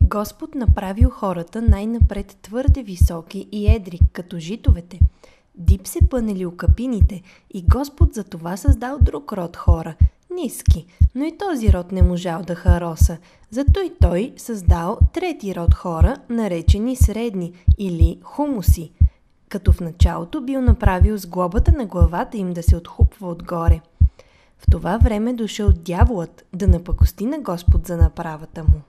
Господ направил хората най-напред твърде високи и едри, като житовете. Дип се пънелил капините и Господ за това създал друг род хора, ниски, но и този род не можал да хароса. Зато и той създал трети род хора, наречени средни или хумуси, като в началото бил направил сглобата на главата им да се отхупва отгоре. В това време дошъл дяволът да напакости на Господ за направата му.